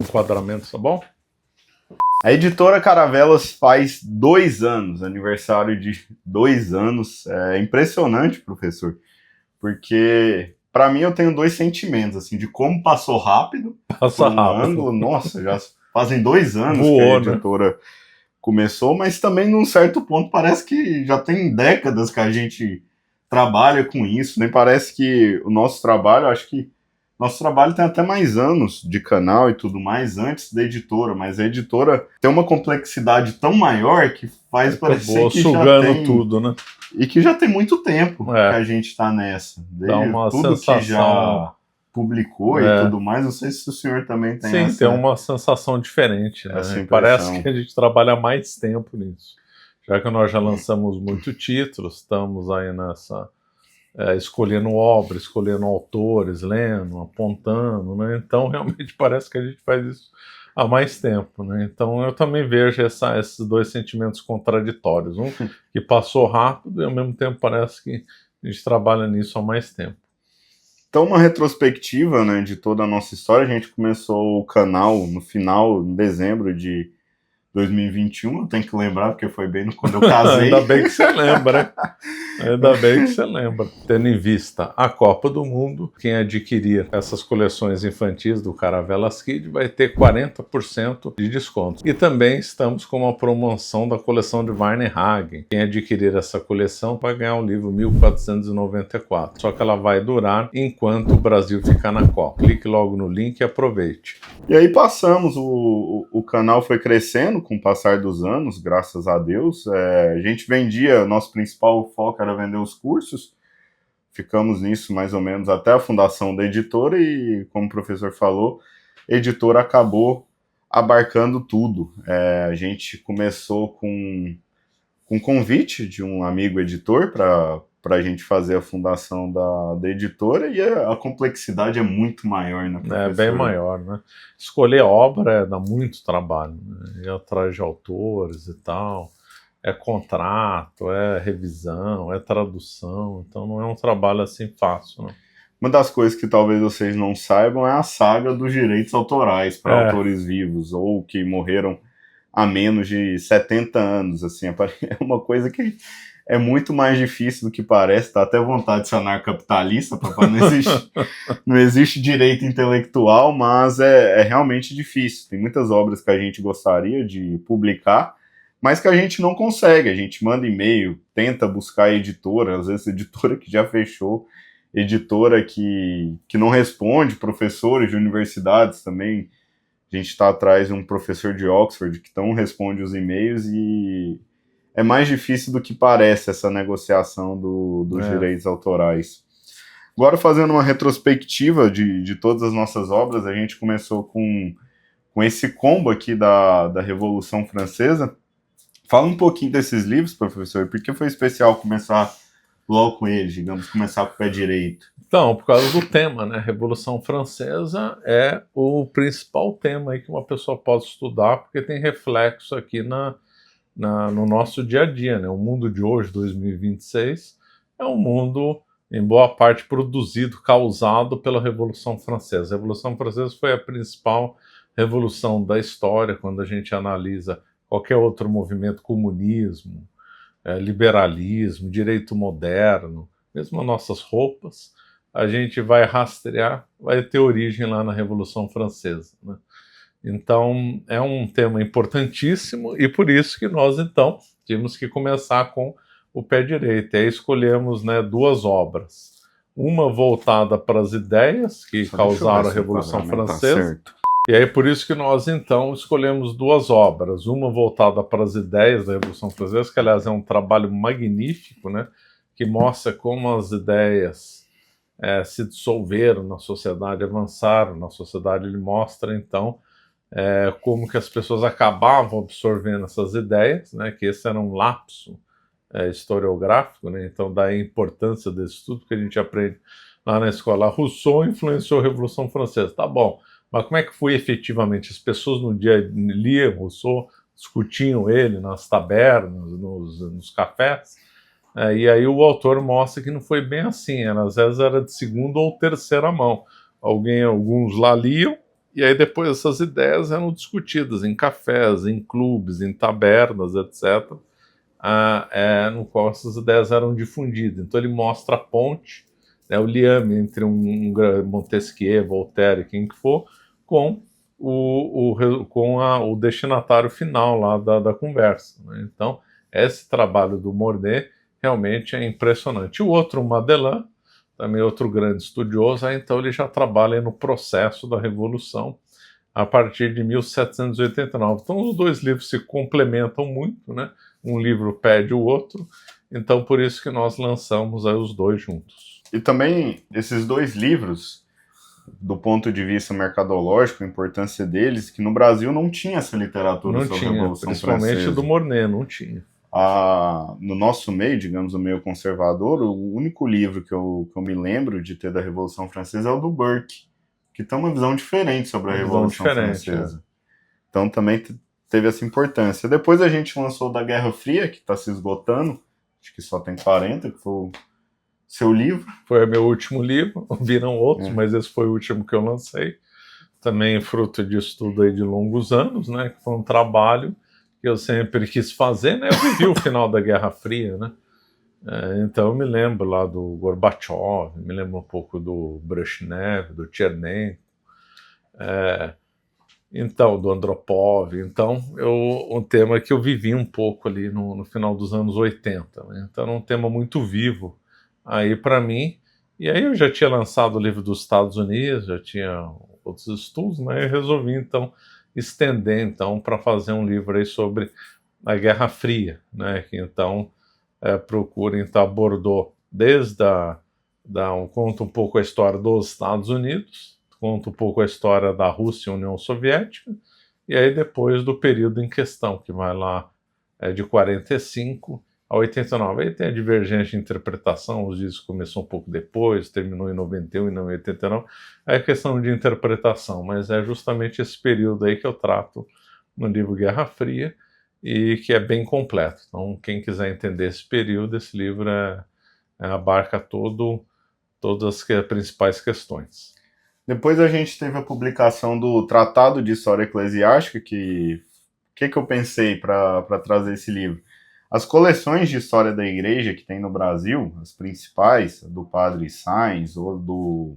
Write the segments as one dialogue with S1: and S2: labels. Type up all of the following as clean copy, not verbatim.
S1: enquadramento, tá bom?
S2: A editora Caravelas faz 2 anos, aniversário de 2 anos. É impressionante, professor, porque para mim eu tenho 2 sentimentos, assim, de como passou rápido,
S1: Passa
S2: por um
S1: rápido.
S2: ângulo, nossa, já fazem 2 anos que a
S1: Voou, né?
S2: editora começou, mas também num certo ponto parece que já tem décadas que a gente trabalha com isso, nem parece que o nosso trabalho, acho que nosso trabalho tem até mais anos de canal e tudo mais antes da editora, mas a editora tem uma complexidade tão maior que faz parecer
S1: Acabou
S2: que já
S1: sugando
S2: tem,
S1: tudo, né?
S2: e que já tem muito tempo que
S1: É,
S2: a gente está nessa,
S1: dá
S2: desde
S1: uma
S2: tudo que
S1: sensação.
S2: já publicou e tudo mais. Não sei se o senhor também tem
S1: Sim, tem uma sensação diferente,
S2: essa
S1: né? Parece
S2: impressão.
S1: que a gente trabalha mais tempo nisso. Já que nós já lançamos muitos títulos, estamos aí nessa. Escolhendo obra, escolhendo autores, lendo, apontando, né? Então realmente parece que a gente faz isso há mais tempo, né? Então eu também vejo esses dois sentimentos contraditórios, um que passou rápido e ao mesmo tempo parece que a gente trabalha nisso há mais tempo.
S2: Então, uma retrospectiva, né, de toda a nossa história. A gente começou o canal no final, em dezembro de 2021, eu tenho que lembrar, porque foi bem quando eu casei.
S1: Ainda bem que você lembra, hein? Ainda bem que você lembra. Tendo em vista a Copa do Mundo, quem adquirir essas coleções infantis do Caravelas Kid vai ter 40% de desconto. E também estamos com uma promoção da coleção de Varnhagen. Quem adquirir essa coleção vai ganhar o livro 1494. Só que ela vai durar enquanto o Brasil ficar na Copa. Clique logo no link e aproveite.
S2: E aí passamos, o canal foi crescendo com o passar dos anos, graças a Deus. A gente vendia, nosso principal foco era vender os cursos, ficamos nisso mais ou menos até a fundação da editora e, como o professor falou, a editora acabou abarcando tudo. A gente começou com um convite de um amigo editor para a gente fazer a fundação da editora, e a complexidade é muito maior, né, professor?
S1: É bem maior, né? Escolher obra dá muito trabalho, né? Ir atrás de autores e tal, é contrato, é revisão, é tradução, então não é um trabalho assim fácil, né?
S2: Uma das coisas que talvez vocês não saibam é a saga dos direitos autorais para autores vivos ou que morreram há menos de 70 anos, assim, é uma coisa que é muito mais difícil do que parece. Dá até vontade de ser anarcapitalista, papai, não existe direito intelectual, mas é realmente difícil. Tem muitas obras que a gente gostaria de publicar, mas que a gente não consegue. A gente manda e-mail, tenta buscar editora, às vezes editora que já fechou, editora que não responde, professores de universidades também. A gente está atrás de um professor de Oxford que não responde os e-mails, e é mais difícil do que parece essa negociação dos direitos autorais. Agora, fazendo uma retrospectiva de todas as nossas obras, a gente começou com esse combo aqui da Revolução Francesa. Fala um pouquinho desses livros, professor, por que foi especial começar logo com eles, digamos, começar com o pé direito?
S1: Então, por causa do tema, né? Revolução Francesa é o principal tema aí que uma pessoa pode estudar, porque tem reflexo aqui no nosso dia a dia, né? O mundo de hoje, 2026, é um mundo, em boa parte, produzido, causado pela Revolução Francesa. A Revolução Francesa foi a principal revolução da história, quando a gente analisa qualquer outro movimento, comunismo, liberalismo, direito moderno, mesmo as nossas roupas, a gente vai rastrear, vai ter origem lá na Revolução Francesa, né? Então, é um tema importantíssimo e por isso que nós, então, tínhamos que começar com o pé direito. E aí escolhemos, né, 2 obras. Uma voltada para as ideias que causaram a Revolução Francesa. E aí por isso que nós, então, escolhemos 2 obras. Uma voltada para as ideias da Revolução Francesa, que, aliás, é um trabalho magnífico, né, que mostra como as ideias se dissolveram na sociedade, avançaram na sociedade. Ele mostra, então, como que as pessoas acabavam absorvendo essas ideias, né, que esse era um lapso historiográfico, né, então daí a importância desse estudo que a gente aprende lá na escola. Rousseau influenciou a Revolução Francesa, tá bom, mas como é que foi efetivamente? As pessoas no dia liam Rousseau, discutiam ele nas tabernas, nos cafés, e aí o autor mostra que não foi bem assim, às vezes era de segunda ou terceira mão. Alguns lá liam, E aí depois essas ideias eram discutidas em cafés, em clubes, em tabernas, etc., no qual essas ideias eram difundidas. Então ele mostra a ponte, né, o liame entre Montesquieu, Voltaire, quem que for, com o destinatário final lá da conversa. Né? Então, esse trabalho do Mornay realmente é impressionante. O outro, o Madelin, também outro grande estudioso, então ele já trabalha no processo da Revolução a partir de 1789. Então os dois livros se complementam muito, né? Um livro pede o outro, então por isso que nós lançamos aí os dois juntos.
S2: E também esses dois livros, do ponto de vista mercadológico, a importância deles, que no Brasil não tinha essa literatura sobre a Revolução
S1: principalmente
S2: Francesa.
S1: do Mornay, não tinha.
S2: No nosso meio, digamos, o meio conservador, o único livro que eu me lembro de ter da Revolução Francesa é o do Burke, que tem uma visão diferente sobre a Revolução Francesa. Então também teve essa importância. Depois a gente lançou da Guerra Fria, que está se esgotando, acho que só tem 40, que foi o seu livro.
S1: Foi o meu último livro, viram outros, mas esse foi o último que eu lancei. Também fruto de estudo aí de longos anos, né? Que foi um trabalho que eu sempre quis fazer, né? Eu vivi o final da Guerra Fria, né? Então eu me lembro lá do Gorbachev, me lembro um pouco do Brezhnev, do Chernenko, então do Andropov. Então um tema que eu vivi um pouco ali no final dos anos 80, né? Então era um tema muito vivo aí para mim. E aí eu já tinha lançado o livro dos Estados Unidos, já tinha outros estudos, né? Eu resolvi então estender então para fazer um livro aí sobre a Guerra Fria, né? Que então procura, então abordou desde conta um pouco a história dos Estados Unidos, conta um pouco a história da Rússia e União Soviética, e aí depois do período em questão, que vai lá de 45 a 89. Aí tem a divergência de interpretação, os dias começou um pouco depois, terminou em 91 e não em 89, é a questão de interpretação, mas é justamente esse período aí que eu trato no livro Guerra Fria, e que é bem completo. Então, quem quiser entender esse período, esse livro abarca todas as principais questões.
S2: Depois a gente teve a publicação do Tratado de História Eclesiástica, que eu pensei para trazer esse livro? As coleções de história da igreja que tem no Brasil, as principais, do Padre Sainz ou do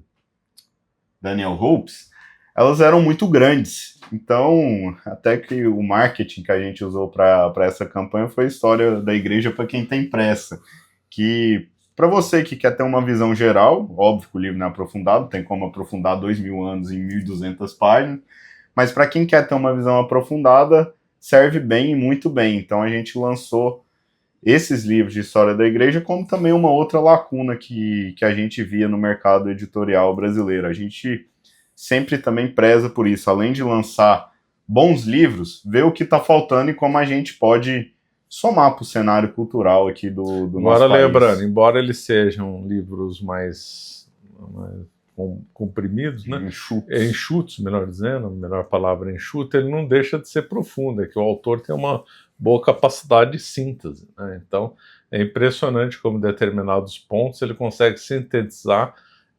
S2: Daniel Hopes, elas eram muito grandes. Então, até que o marketing que a gente usou para essa campanha foi a história da igreja para quem tem pressa. Que, para você que quer ter uma visão geral, óbvio que o livro não é aprofundado, tem como aprofundar 2.000 anos em 1.200 páginas, mas para quem quer ter uma visão aprofundada, serve bem e muito bem. Então a gente lançou esses livros de história da igreja, como também uma outra lacuna que a gente via no mercado editorial brasileiro. A gente sempre também preza por isso, além de lançar bons livros, ver o que está faltando e como a gente pode somar para o cenário cultural aqui do nosso país.
S1: Lembrando, embora eles sejam livros mais comprimidos, né? Enxutos, melhor dizendo, a melhor palavra enxuto, ele não deixa de ser profundo, é que o autor tem uma boa capacidade de síntese, né? Então é impressionante como em determinados pontos ele consegue sintetizar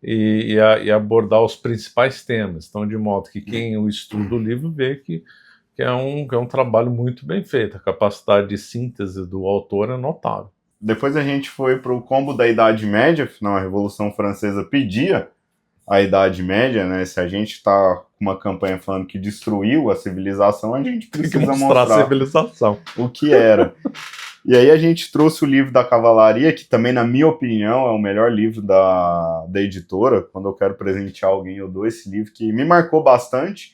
S1: e abordar os principais temas, então de modo que quem estuda o livro vê que é um trabalho muito bem feito, a capacidade de síntese do autor é notável.
S2: Depois a gente foi para o combo da Idade Média, afinal a Revolução Francesa pedia a Idade Média, né? Se a gente está com uma campanha falando que destruiu a civilização, a gente precisa mostrar
S1: a civilização.
S2: O que era. E aí a gente trouxe o livro da Cavalaria, que também, na minha opinião, é o melhor livro da editora. Quando eu quero presentear alguém, eu dou esse livro, que me marcou bastante,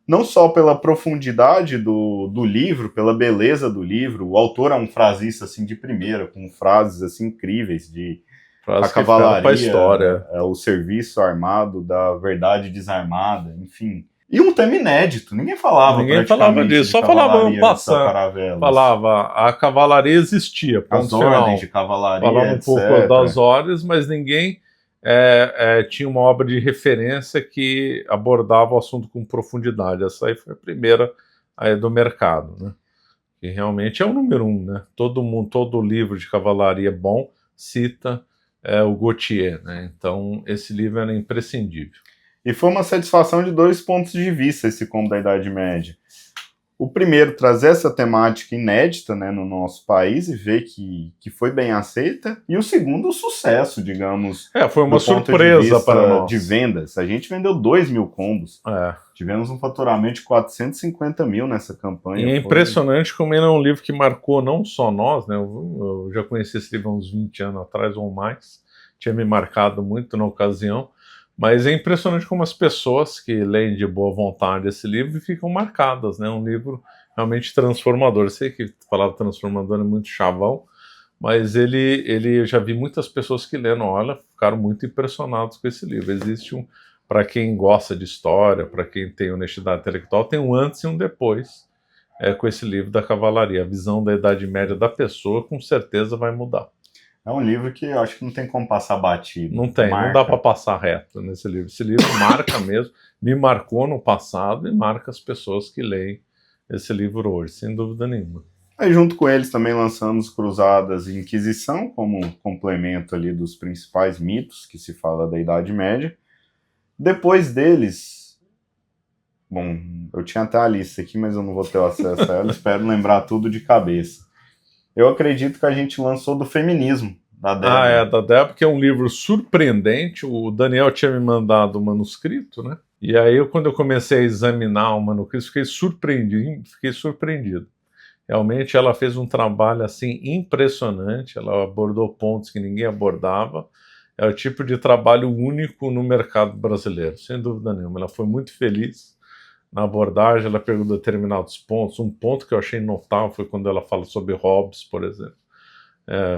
S2: não só pela profundidade do livro, pela beleza do livro. O autor é um frasista assim, de primeira, com frases assim, incríveis de a cavalaria,
S1: história.
S2: O serviço armado da verdade desarmada, enfim. E um tema inédito, ninguém falava
S1: disso, só falava passando. Falava, a cavalaria existia,
S2: as ordens de cavalaria,
S1: falava um pouco das ordens, mas ninguém tinha uma obra de referência que abordava o assunto com profundidade. Essa aí foi a primeira aí do mercado, né? Que realmente é o número 1, né? Todo livro de cavalaria bom cita o Gautier, né? Então esse livro era imprescindível.
S2: E foi uma satisfação de 2 pontos de vista esse Conto da Idade Média. O primeiro, trazer essa temática inédita, né, no nosso país e ver que foi bem aceita. E o segundo, o sucesso, digamos,
S1: foi uma
S2: do ponto
S1: surpresa
S2: de vista
S1: para nós.
S2: de vendas. A gente vendeu 2.000 combos. Tivemos um faturamento de 450 mil nessa campanha.
S1: E é impressionante como ele é um livro que marcou não só nós, né? Eu já conheci esse livro há uns 20 anos atrás ou mais. Tinha me marcado muito na ocasião. Mas é impressionante como as pessoas que leem de boa vontade esse livro ficam marcadas, né? Um livro realmente transformador. Eu sei que a palavra transformador é muito chavão, mas eu já vi muitas pessoas que lendo, olha, ficaram muito impressionados com esse livro. Existe para quem gosta de história, para quem tem honestidade intelectual, tem um antes e um depois com esse livro da cavalaria. A visão da Idade Média da pessoa com certeza vai mudar.
S2: É um livro que eu acho que não tem como passar batido.
S1: Não tem, não dá para passar reto nesse livro. Esse livro marca mesmo, me marcou no passado e marca as pessoas que leem esse livro hoje, sem dúvida nenhuma.
S2: Aí junto com eles também lançamos Cruzadas e Inquisição, como um complemento ali dos principais mitos que se fala da Idade Média. Depois deles, bom, eu tinha até a lista aqui, mas eu não vou ter acesso a ela, espero lembrar tudo de cabeça. Eu acredito que a gente lançou do feminismo, da Débora.
S1: Da Débora, que é um livro surpreendente. O Daniel tinha me mandado o manuscrito, né? E aí, quando eu comecei a examinar o manuscrito, fiquei surpreendido. Realmente, ela fez um trabalho, assim, impressionante. Ela abordou pontos que ninguém abordava. É o tipo de trabalho único no mercado brasileiro, sem dúvida nenhuma. Ela foi muito feliz na abordagem, ela pegou determinados pontos. Um ponto que eu achei notável foi quando ela fala sobre Hobbes, por exemplo.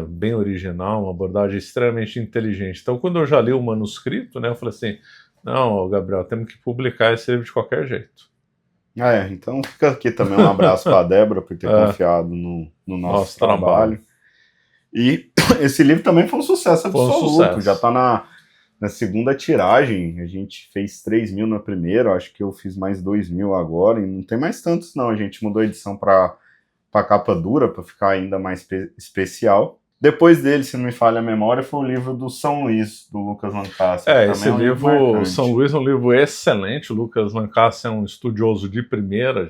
S1: Bem original, uma abordagem extremamente inteligente. Então, quando eu já li o manuscrito, né, eu falei assim, não, Gabriel, temos que publicar esse livro de qualquer jeito.
S2: Então fica aqui também um abraço para a Débora por ter confiado no nosso trabalho. E esse livro também foi um sucesso absoluto, já está na segunda tiragem, a gente fez 3.000 na primeira, acho que eu fiz mais 2.000 agora, e não tem mais tantos não, a gente mudou a edição para capa dura, para ficar ainda mais especial. Depois dele, se não me falha a memória, foi o livro do São Luís, do Lucas Lancaster.
S1: Esse livro, São Luís, é um livro excelente. O Lucas Lancaster é um estudioso de primeira,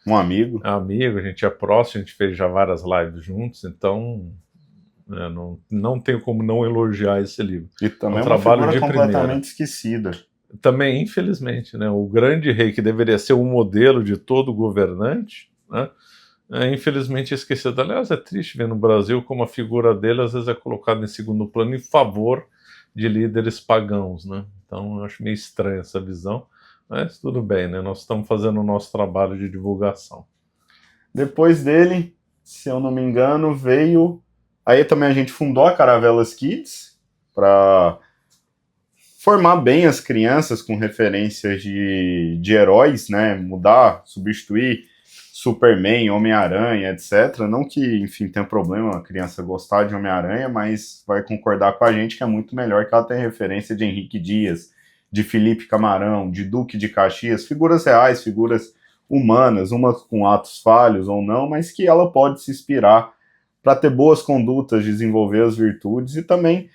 S2: um amigo.
S1: A gente é próximo, a gente fez já várias lives juntos, então não tenho como não elogiar esse livro.
S2: E também é uma figura completamente esquecida.
S1: Também, infelizmente, né, o grande rei que deveria ser um modelo de todo governante, né, infelizmente esquecido. Aliás, é triste ver no Brasil como a figura dele às vezes é colocada em segundo plano em favor de líderes pagãos, né? Então eu acho meio estranha essa visão, mas tudo bem, né? Nós estamos fazendo o nosso trabalho de divulgação.
S2: Depois dele, se eu não me engano, veio... Aí também a gente fundou a Caravelas Kids para formar bem as crianças com referências de heróis, né? Mudar, substituir Superman, Homem-Aranha, etc. Não que, enfim, tenha problema a criança gostar de Homem-Aranha, mas vai concordar com a gente que é muito melhor que ela tenha referência de Henrique Dias, de Felipe Camarão, de Duque de Caxias, figuras reais, figuras humanas, umas com atos falhos ou não, mas que ela pode se inspirar para ter boas condutas, desenvolver as virtudes e também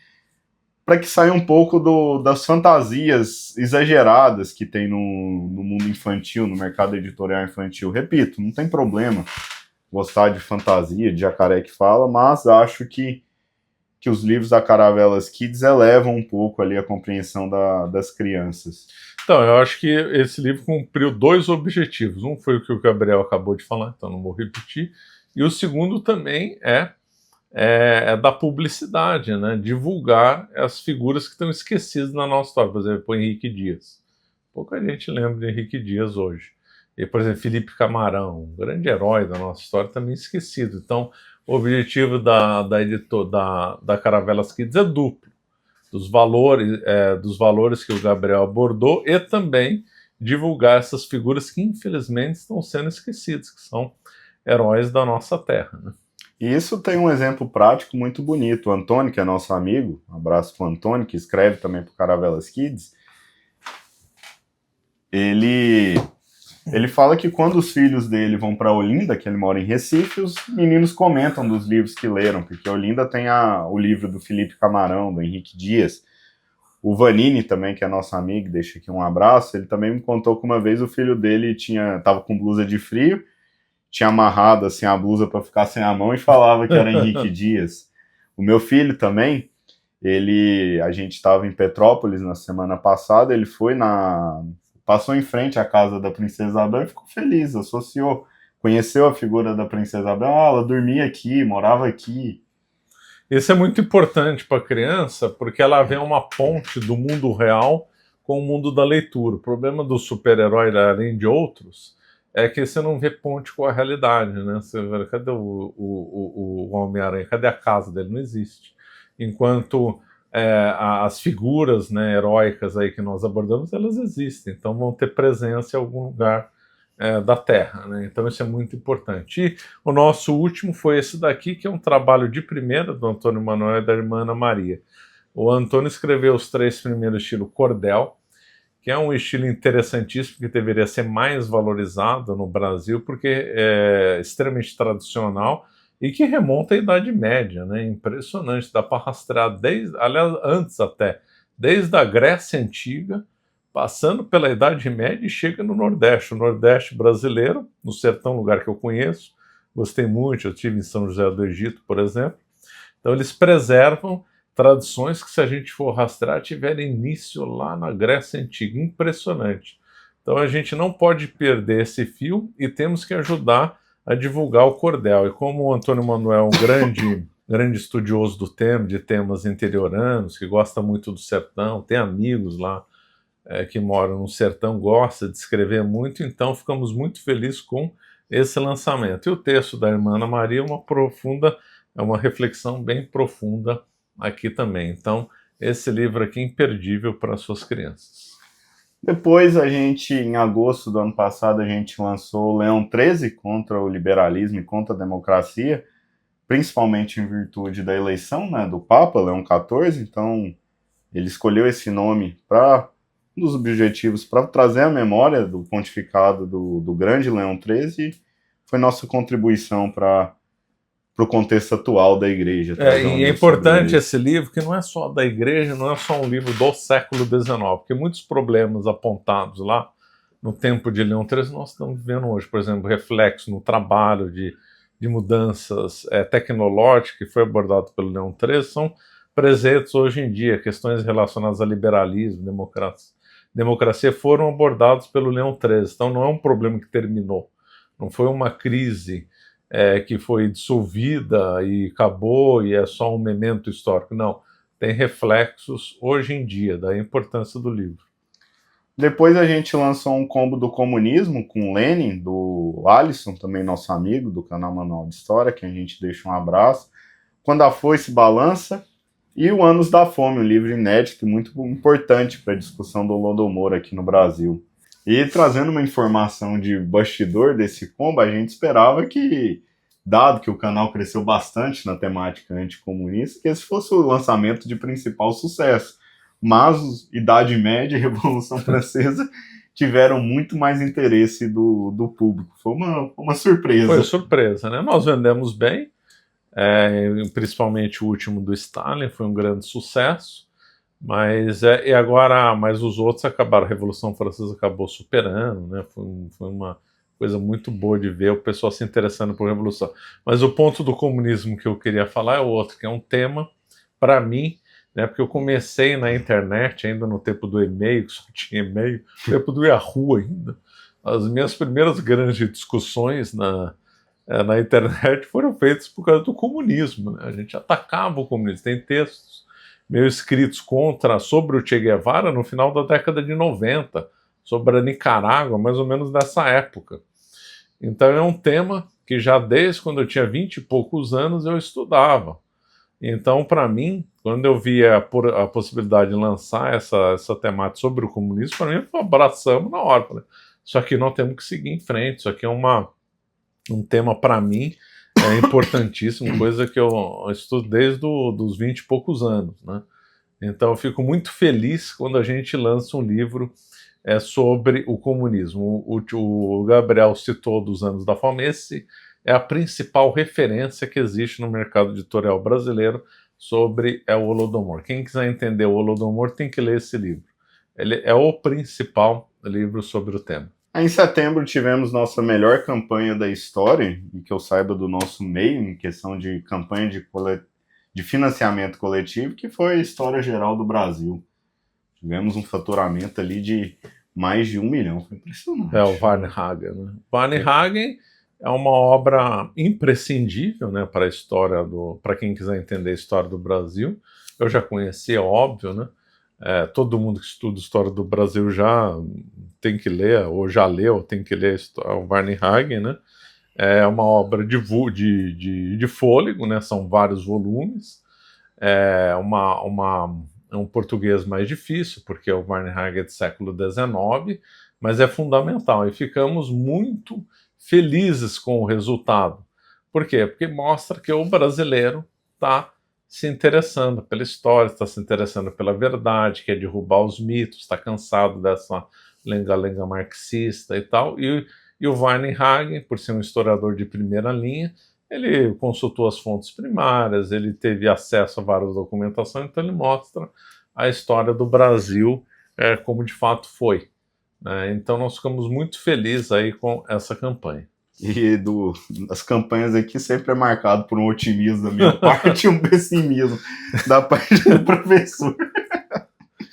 S2: para que saia um pouco das fantasias exageradas que tem no mundo infantil, no mercado editorial infantil. Repito, não tem problema gostar de fantasia, de jacaré que fala, mas acho que os livros da Caravelas Kids elevam um pouco ali a compreensão das crianças.
S1: Então, eu acho que esse livro cumpriu 2 objetivos. Um foi o que o Gabriel acabou de falar, então não vou repetir. E o segundo também é da publicidade, né? Divulgar as figuras que estão esquecidas na nossa história. Por exemplo, o Henrique Dias. Pouca gente lembra de Henrique Dias hoje. E, por exemplo, Felipe Camarão, um grande herói da nossa história, também esquecido. Então, o objetivo da Caravelas Kids é duplo. Dos valores que o Gabriel abordou e também divulgar essas figuras que, infelizmente, estão sendo esquecidas, que são heróis da nossa terra, né?
S2: E isso tem um exemplo prático muito bonito. O Antônio, que é nosso amigo, um abraço para o Antônio, que escreve também para o Caravelas Kids, ele fala que quando os filhos dele vão para Olinda, que ele mora em Recife, os meninos comentam dos livros que leram, porque Olinda tem o livro do Felipe Camarão, do Henrique Dias, O Vanini também, que é nosso amigo, deixa aqui um abraço, ele também me contou que uma vez o filho dele tava com blusa de frio, tinha amarrado assim a blusa para ficar sem a mão e falava que era Henrique Dias. O meu filho também, a gente estava em Petrópolis na semana passada, ele passou em frente à casa da Princesa Isabel e ficou feliz, associou, conheceu a figura da Princesa Isabel, ela dormia aqui, morava aqui.
S1: Isso é muito importante para a criança, porque ela vê uma ponte do mundo real com o mundo da leitura. O problema do super-herói, além de outros, é que você não vê ponte com a realidade, né? Você vê, cadê o Homem-Aranha? Cadê a casa dele? Não existe. Enquanto as figuras, né, heróicas aí que nós abordamos, elas existem, então vão ter presença em algum lugar da Terra, né? Então isso é muito importante. E o nosso último foi esse daqui, que é um trabalho de primeira do Antônio Manuel e da irmã Ana Maria. O Antônio escreveu os 3 primeiros estilo cordel, que é um estilo interessantíssimo, que deveria ser mais valorizado no Brasil, porque é extremamente tradicional e que remonta à Idade Média, né? Impressionante, dá para rastrear aliás, antes até, desde a Grécia Antiga, passando pela Idade Média e chega no Nordeste, o Nordeste brasileiro, no sertão, lugar que eu conheço, gostei muito, eu estive em São José do Egito, por exemplo. Então eles preservam tradições que, se a gente for rastrear, tiveram início lá na Grécia Antiga. Impressionante. Então a gente não pode perder esse fio e temos que ajudar a divulgar o cordel. E como o Antônio Manuel é um grande estudioso do tema, de temas interioranos, que gosta muito do sertão, tem amigos lá que moram no sertão, gosta de escrever muito, então ficamos muito felizes com esse lançamento. E o texto da irmã Ana Maria é uma reflexão bem profunda aqui também. Então, esse livro aqui é imperdível para as suas crianças.
S2: Depois em agosto do ano passado, a gente lançou Leão XIII, contra o liberalismo e contra a democracia, principalmente em virtude da eleição, né, do Papa, Leão XIV. Então, ele escolheu esse nome para um dos objetivos, para trazer a memória do pontificado do grande Leão XIII, e foi nossa contribuição para o contexto atual da igreja.
S1: E é importante esse livro, que não é só da igreja, não é só um livro do século XIX, porque muitos problemas apontados lá no tempo de Leão XIII nós estamos vivendo hoje. Por exemplo, reflexo no trabalho de mudanças tecnológicas que foi abordado pelo Leão XIII são presentes hoje em dia. Questões relacionadas a liberalismo, democracia foram abordados pelo Leão XIII. Então não é um problema que terminou, não foi uma crise que foi dissolvida e acabou e é só um memento histórico. Não, tem reflexos hoje em dia, da importância do livro.
S2: Depois a gente lançou um combo do comunismo com Lenin, do Alisson, também nosso amigo do canal Manual de História, que a gente deixa um abraço. Quando a Foice Balança, e o Anos da Fome, um livro inédito e muito importante para a discussão do Holodomor aqui no Brasil. E trazendo uma informação de bastidor desse combo, a gente esperava que, dado que o canal cresceu bastante na temática anticomunista, que esse fosse o lançamento de principal sucesso. Mas Idade Média e Revolução Francesa tiveram muito mais interesse do público. Foi uma surpresa.
S1: Foi surpresa, né? Nós vendemos bem, principalmente o último do Stalin, foi um grande sucesso. Mas mas os outros acabaram, a Revolução Francesa acabou superando, né? Foi uma coisa muito boa de ver o pessoal se interessando por revolução. Mas o ponto do comunismo que eu queria falar é outro, que é um tema, para mim, né, porque eu comecei na internet ainda no tempo do e-mail, que só tinha e-mail, no tempo do Yahoo ainda. As minhas primeiras grandes discussões na internet foram feitas por causa do comunismo, né? A gente atacava o comunismo. Tem textos meus escritos sobre o Che Guevara no final da década de 90, sobre a Nicarágua, mais ou menos nessa época. Então é um tema que já desde quando eu tinha 20 e poucos anos eu estudava. Então, para mim, quando eu vi a possibilidade de lançar essa temática sobre o comunismo, para mim, abraçamos na hora. Falei, isso aqui nós temos que seguir em frente, isso aqui é um tema, para mim, importantíssimo, coisa que eu estudo desde os 20 e poucos anos, né? Então eu fico muito feliz quando a gente lança um livro sobre o comunismo. O Gabriel citou dos Anos da Fome, esse é a principal referência que existe no mercado editorial brasileiro sobre o Holodomor. Quem quiser entender o Holodomor tem que ler esse livro. Ele é o principal livro sobre o tema.
S2: Em setembro tivemos nossa melhor campanha da história, e que eu saiba do nosso meio, em questão de campanha de financiamento coletivo, que foi a História Geral do Brasil. Tivemos um faturamento ali de mais de 1 milhão, foi impressionante.
S1: O Varnhagen. Né? Varnhagen é uma obra imprescindível, né, para a história para quem quiser entender a história do Brasil. Eu já conhecia, óbvio, né? Todo mundo que estuda história do Brasil já tem que ler, ou já leu, tem que ler o Varnhagen, né? É uma obra de fôlego, né? São vários volumes. É um português mais difícil, porque o Varnhagen é do século XIX, mas é fundamental. E ficamos muito felizes com o resultado. Por quê? Porque mostra que o brasileiro está se interessando pela história, está se interessando pela verdade, quer derrubar os mitos, está cansado dessa lenga-lenga marxista e tal. E o Varnhagen, por ser um historiador de primeira linha, ele consultou as fontes primárias, ele teve acesso a várias documentações, então ele mostra a história do Brasil como de fato foi. Né? Então nós ficamos muito felizes aí com essa campanha.
S2: E as campanhas aqui sempre é marcado por um otimismo da minha parte e um pessimismo da parte do professor.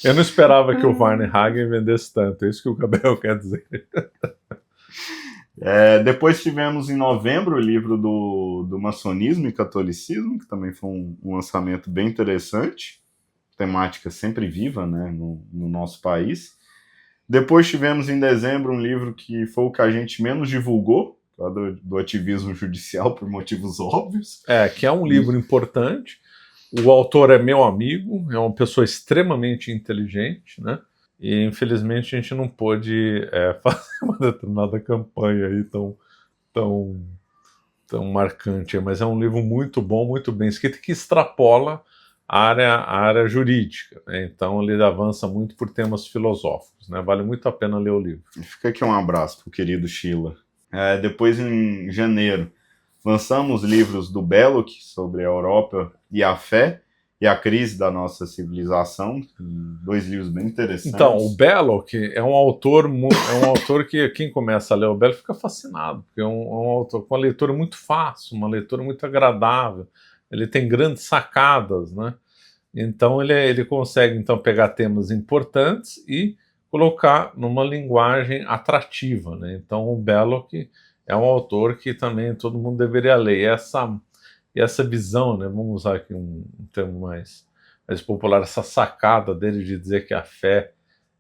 S1: Eu não esperava que o Varnhagen vendesse tanto, é isso que o Gabriel quer dizer.
S2: Depois tivemos em novembro o livro do maçonismo e catolicismo, que também foi um lançamento bem interessante, temática sempre viva, né, no nosso país. Depois tivemos em dezembro um livro que foi o que a gente menos divulgou, do ativismo judicial, por motivos óbvios.
S1: Que é um livro importante. O autor é meu amigo, é uma pessoa extremamente inteligente, né? E infelizmente a gente não pôde fazer uma determinada campanha aí tão marcante, mas é um livro muito bom, muito bem escrito, que extrapola a área jurídica, né? Então ele avança muito por temas filosóficos, né? Vale muito a pena ler o livro.
S2: Fica aqui um abraço pro querido Sheila. Depois, em janeiro, lançamos livros do Belloc sobre a Europa e a fé e a crise da nossa civilização, 2 livros bem interessantes.
S1: Então, o Belloc é um autor que quem começa a ler o Belloc fica fascinado, porque é um autor com uma leitura muito fácil, uma leitura muito agradável, ele tem grandes sacadas, né? Então ele consegue então pegar temas importantes e colocar numa linguagem atrativa, né? Então o Belloc é um autor que também todo mundo deveria ler. E essa visão, né? Vamos usar aqui um termo mais popular, essa sacada dele de dizer que a fé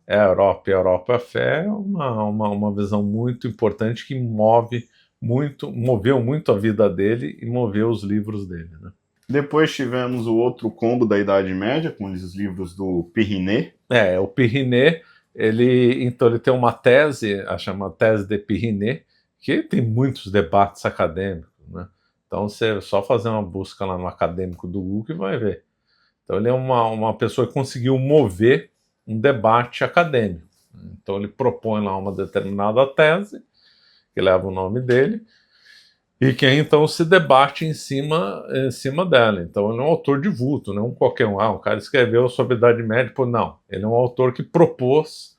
S1: é a Europa e a Europa é a fé, é uma visão muito importante que moveu muito a vida dele e moveu os livros dele, né?
S2: Depois tivemos o outro combo da Idade Média, com os livros do Pirinet.
S1: O Pirinet, ele tem uma tese, a chama Tese de Pirinet, que tem muitos debates acadêmicos, né? Então você só fazer uma busca lá no acadêmico do Google que vai ver. Então ele é uma pessoa que conseguiu mover um debate acadêmico. Então ele propõe lá uma determinada tese, que leva o nome dele, e que então se debate em cima dela. Então ele é um autor de vulto, não qualquer um. Um cara escreveu sobre a Idade Média, não. Ele é um autor que propôs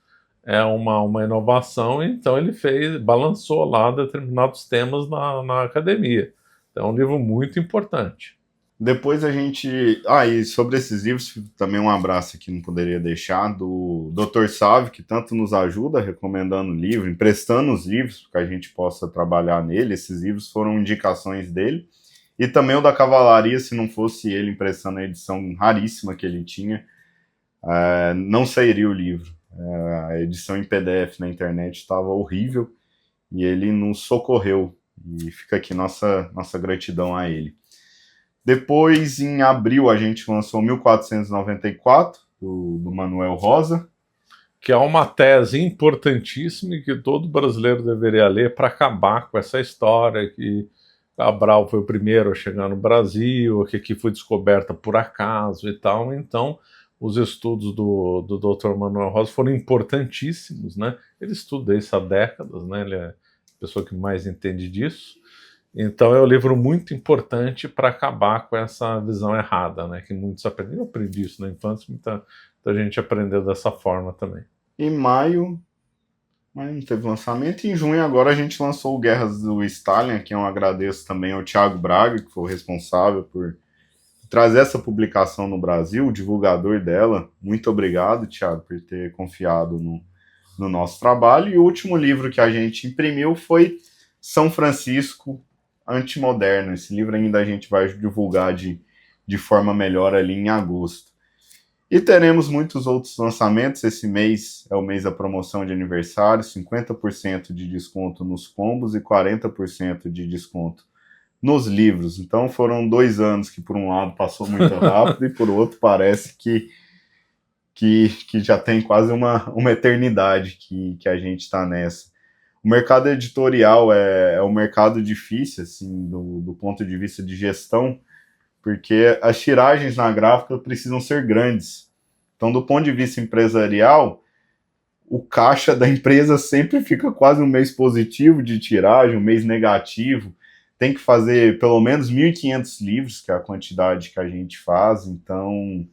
S1: uma inovação, então ele balançou lá determinados temas na academia. Então é um livro muito importante.
S2: Depois a gente... e sobre esses livros, também um abraço aqui, não poderia deixar, do Dr. Sávio, que tanto nos ajuda recomendando o livro, emprestando os livros, para que a gente possa trabalhar nele. Esses livros foram indicações dele. E também o da Cavalaria, se não fosse ele emprestando a edição raríssima que ele tinha, não sairia o livro. A edição em PDF na internet estava horrível, e ele nos socorreu. E fica aqui nossa gratidão a ele. Depois, em abril, a gente lançou 1494, do Manuel Rosa.
S1: Que é uma tese importantíssima e que todo brasileiro deveria ler para acabar com essa história que Cabral foi o primeiro a chegar no Brasil, que aqui foi descoberta por acaso e tal. Então, os estudos do Dr. Manuel Rosa foram importantíssimos, né? Ele estuda isso há décadas, né? Ele é a pessoa que mais entende disso. Então é um livro muito importante para acabar com essa visão errada, né? Que muitos aprendem. Eu aprendi isso na infância, muita gente aprendeu dessa forma também.
S2: Em maio, mas não teve lançamento. Em junho agora a gente lançou o Guerras do Stalin, a quem eu agradeço também ao Thiago Braga, que foi o responsável por trazer essa publicação no Brasil, o divulgador dela. Muito obrigado, Thiago, por ter confiado no nosso trabalho. E o último livro que a gente imprimiu foi São Francisco Antimoderno. Esse livro ainda a gente vai divulgar de forma melhor ali em agosto. E teremos muitos outros lançamentos. Esse mês é o mês da promoção de aniversário, 50% de desconto nos combos e 40% de desconto nos livros. Então foram 2 anos que por um lado passou muito rápido e por outro parece que já tem quase uma eternidade que a gente está nessa. O mercado editorial é um mercado difícil, assim, do ponto de vista de gestão, porque as tiragens na gráfica precisam ser grandes. Então, do ponto de vista empresarial, o caixa da empresa sempre fica quase um mês positivo de tiragem, um mês negativo. Tem que fazer pelo menos 1.500 livros, que é a quantidade que a gente faz. Então,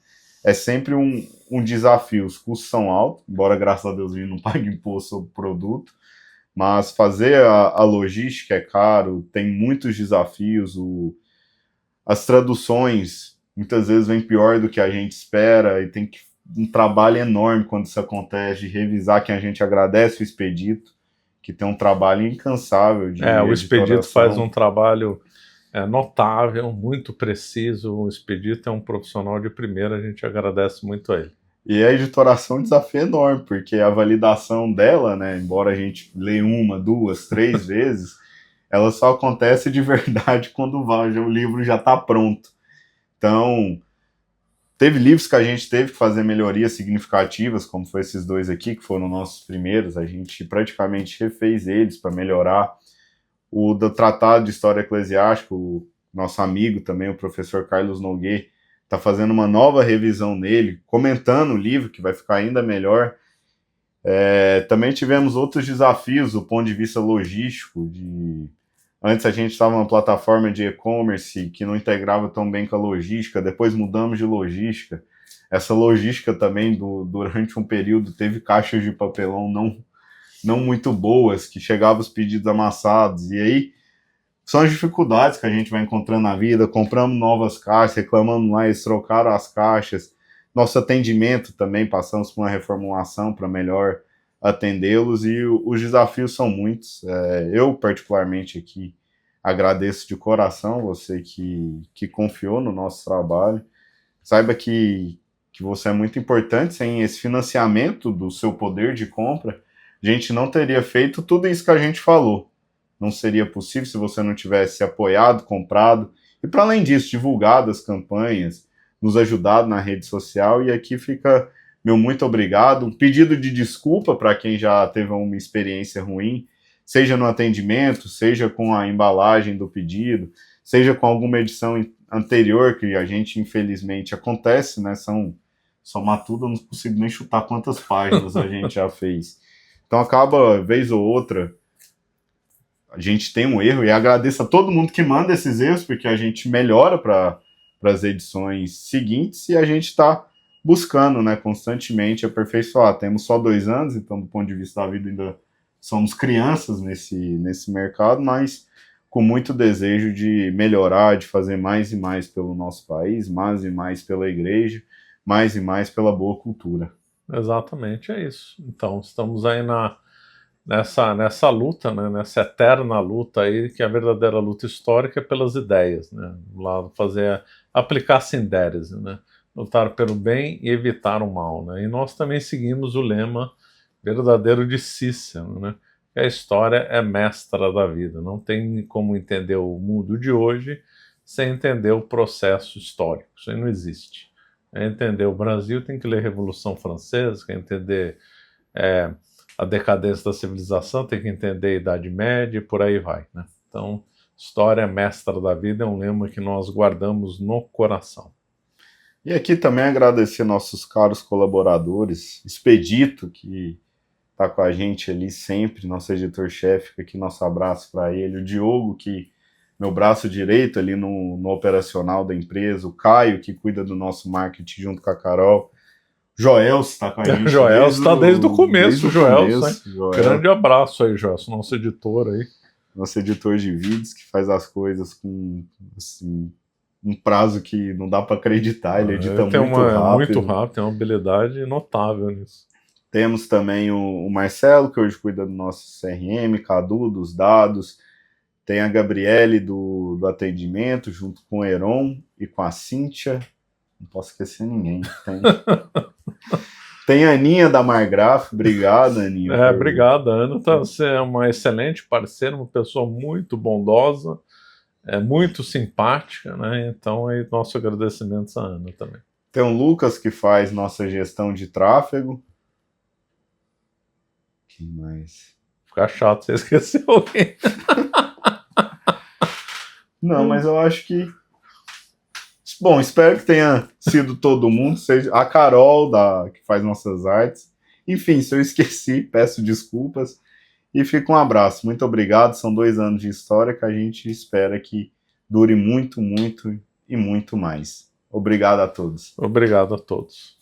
S2: é sempre um desafio. Os custos são altos, embora, graças a Deus, a gente não pague imposto sobre o produto. Mas fazer a logística é caro, tem muitos desafios. As traduções muitas vezes vêm pior do que a gente espera e tem um trabalho enorme quando isso acontece, de revisar, que a gente agradece o Expedito, que tem um trabalho incansável de
S1: o Expedito faz um
S2: editoração.
S1: trabalho notável, muito preciso. O Expedito é um profissional de primeira, a gente agradece muito a ele.
S2: E a editoração é um desafio enorme, porque a validação dela, né, embora a gente leia 1, 2, 3 vezes, ela só acontece de verdade quando o livro já está pronto. Então, teve livros que a gente teve que fazer melhorias significativas, como foi esses 2 aqui, que foram nossos primeiros. A gente praticamente refez eles para melhorar. O do Tratado de História Eclesiástica, o nosso amigo também, o professor Carlos Noguet, está fazendo uma nova revisão nele, comentando o livro, que vai ficar ainda melhor. Também tivemos outros desafios do ponto de vista logístico. Antes a gente estava numa plataforma de e-commerce que não integrava tão bem com a logística, depois mudamos de logística. Essa logística também, durante um período, teve caixas de papelão não muito boas, que chegavam os pedidos amassados, e aí são as dificuldades que a gente vai encontrando na vida. Compramos novas caixas, reclamamos mais, trocaram as caixas. Nosso atendimento também, passamos por uma reformulação para melhor atendê-los, e os desafios são muitos. Eu, particularmente, aqui agradeço de coração você que confiou no nosso trabalho. Saiba que você é muito importante. Sem esse financiamento do seu poder de compra, a gente não teria feito tudo isso que a gente falou. Não seria possível se você não tivesse apoiado, comprado, e para além disso, divulgado as campanhas, nos ajudado na rede social. E aqui fica meu muito obrigado, um pedido de desculpa para quem já teve uma experiência ruim, seja no atendimento, seja com a embalagem do pedido, seja com alguma edição anterior que a gente, infelizmente, acontece, né? Somar tudo, eu não consigo nem chutar quantas páginas a gente já fez. Então acaba, vez ou outra, a gente tem um erro, e agradeço a todo mundo que manda esses erros, porque a gente melhora para as edições seguintes, e a gente está buscando, né, constantemente aperfeiçoar. Temos só 2 anos, então do ponto de vista da vida ainda somos crianças nesse mercado, mas com muito desejo de melhorar, de fazer mais e mais pelo nosso país, mais e mais pela igreja, mais e mais pela boa cultura.
S1: Exatamente, é isso. Então, estamos aí nessa luta, né, nessa eterna luta aí, que é a verdadeira luta histórica é pelas ideias, né, lá aplicar a sindérese, né, lutar pelo bem e evitar o mal, né, e nós também seguimos o lema verdadeiro de Cícero, né, que a história é mestra da vida, não tem como entender o mundo de hoje sem entender o processo histórico, isso aí não existe. Entender o Brasil tem que ler Revolução Francesa, quer entender a decadência da civilização, tem que entender a Idade Média e por aí vai, né? Então, história é mestra da vida é um lema que nós guardamos no coração.
S2: E aqui também agradecer nossos caros colaboradores, Expedito, que está com a gente ali sempre, nosso editor-chefe, aqui nosso abraço para ele, o Diogo, que meu braço direito ali no operacional da empresa, o Caio, que cuida do nosso marketing junto com a Carol. Joel está com a gente.
S1: Joel está desde o começo, Joel. Grande abraço aí, Joel, nosso editor aí.
S2: Nosso editor de vídeos, que faz as coisas com assim, um prazo que não dá para acreditar, ele edita muito rápido.
S1: Muito rápido, tem uma habilidade notável nisso.
S2: Temos também o Marcelo, que hoje cuida do nosso CRM, Cadu, dos dados. Tem a Gabriele do atendimento, junto com o Heron e com a Cíntia. Não posso esquecer ninguém. Tem a Aninha da Margraf. Obrigado, Aninha.
S1: Obrigado, Ana. Você é uma excelente parceira, uma pessoa muito bondosa, muito simpática, né? Então, aí, nosso agradecimento a Ana também.
S2: Tem o Lucas, que faz nossa gestão de tráfego. Quem mais?
S1: Fica chato, você esqueceu alguém.
S2: Não, mas eu acho que... Bom, espero que tenha sido todo mundo, seja a Carol, que faz nossas artes. Enfim, se eu esqueci, peço desculpas. E fica um abraço. Muito obrigado. São 2 anos de história que a gente espera que dure muito, muito e muito mais. Obrigado a todos.
S1: Obrigado a todos.